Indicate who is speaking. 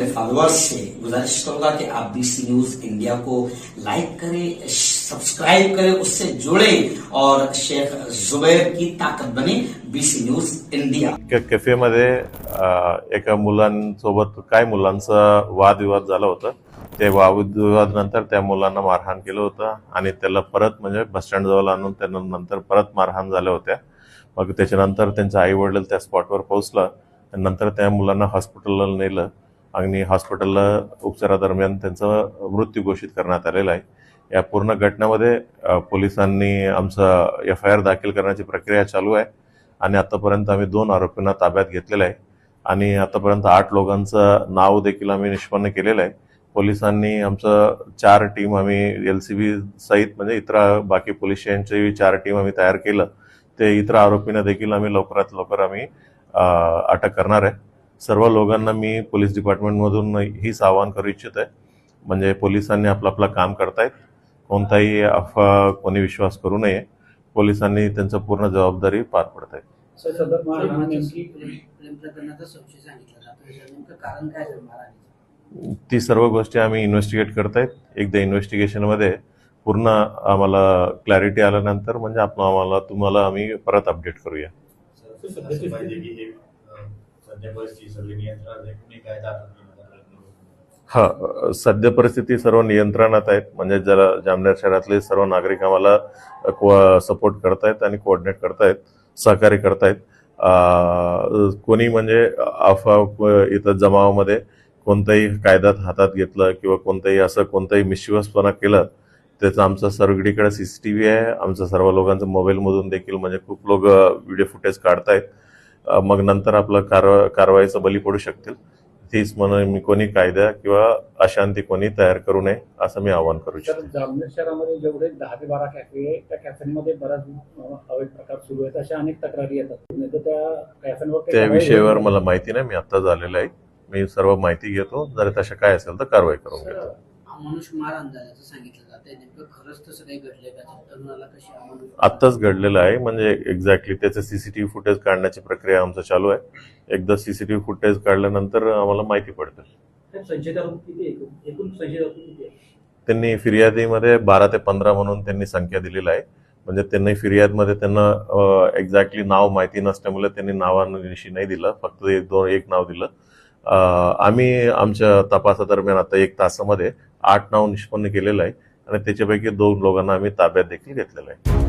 Speaker 1: मेरे फॉलोअर्स से गुजारिश करूंगा कि आप बीसी न्यूज इंडिया को लाइक करें, सब्सक्राइब करें, उससे जुड़े और शेख जुबैर की ताकत बने बीसी न्यूज इंडिया।
Speaker 2: कॅफेमध्ये एका मुलांसोबत काय मुलांचा वादविवाद झाला होता. ते वादविवाद नंतर त्या मुलांना मारहाण केलं होतं आणि त्याला परत म्हणजे बस स्टँड जवळ आणून त्यांना नंतर परत मारहाण झाल्या होत्या. मग त्याच्यानंतर त्यांचे आई वडील त्या स्पॉटवर पोहोचला. नंतर त्या मुलांना हॉस्पिटलला नेलं आणि हॉस्पिटलला उपचारादरम्यान त्यांचा मृत्यू घोषित करण्यात आलेला आहे. या पूर्ण घटनेमध्ये पोलिसांनी आमचा FIR दाखल करण्याची प्रक्रिया चालू आहे आणि आतापर्यंत आम्ही 2 आरोपींना ताब्यात घेतलेलं आहे आणि आतापर्यंत 8 लोकांचं नाव देखील आम्ही निष्पन्न केलेलं आहे. पोलिसांनी आमचं 4 टीम आम्ही LCB सहित म्हणजे इतर बाकी पोलीस स्टेशनची 4 टीम आम्ही तयार केलं. ते इतर आरोपींना देखील आम्ही लवकरात लवकर आम्ही अटक करणार आहे. सर्व लोकांना मी पोलीस डिपार्टमेंटमधून हीच आवाहन करू इच्छित आहे, म्हणजे पोलिसांनी आपलं काम करतायत. कोणताही अफवा कोणी विश्वास करू नये. पोलिसांनी त्यांचं पूर्ण जबाबदारी पार पडत आहे. ती सर्व गोष्टी आम्ही इन्व्हेस्टिगेट करतायत. एकदा इन्व्हेस्टिगेशनमध्ये पूर्ण आम्हाला क्लॅरिटी आल्यानंतर म्हणजे आम्हाला तुम्हाला आम्ही परत अपडेट करूया. सध्या परिस्थिती सर्व नियंत्रणात आहेत. म्हणजे जरा जामनेर शहरातले सर्व नागरिक आम्हाला सपोर्ट करतायत आणि कोऑर्डिनेट करतायत, सहकार्य करतायत. कोणी म्हणजे अफवा इथं जमावामध्ये कोणताही कायदा हातात घेतलं किंवा कोणताही मिसचिव्हसपणा केलं त्याचं आमचं सर्वकडे CCTV आहे. आमचं सर्व लोकांचं मोबाईलमधून देखील म्हणजे खूप लोक व्हिडिओ फुटेज काढतायत. मग नंतर आपलं कारवाईचा बली पडू शकतील. तीच म्हणून मी कोणी कायदा किंवा अशांती कोणी तयार करू नये असं मी आवाहन करू इच्छितो.
Speaker 3: जामनेर शहरामध्ये जेवढे 10 ते 12 कॅफे आहे त्या कॅफेमध्ये बराच अवैध प्रकार सुरू आहेत, अशा अनेक तक्रारी येतात.
Speaker 2: त्या विषयावर मला माहिती नाही. मी आत्ताच आलेलो आहे. मी सर्व माहिती घेतो. जर तशा काय असेल तर कारवाई करून घेतो. आत्ताच घडलेलं आहे, म्हणजे एक्झॅक्टली त्याचं CCTV फुटेज काढण्याची प्रक्रिया आमचं चालू आहे. एकदा CCTV फुटेज काढल्यानंतर आम्हाला माहिती पडते. त्यांनी फिर्यादीमध्ये 12 ते 15 म्हणून त्यांनी संख्या दिलेली आहे. म्हणजे त्यांनी फिर्यादमध्ये त्यांना एक्झॅक्टली नाव माहिती नसल्यामुळे त्यांनी नावानिशी नाही दिलं, फक्त एक नाव दिलं. आम्ही आमच्या तपासादरम्यान आता 1 तासामध्ये 8 नाव निष्पन्न केलेलं आहे आणि त्याच्यापैकी 2 लोकांना आम्ही ताब्यात देखील घेतलेलं आहे.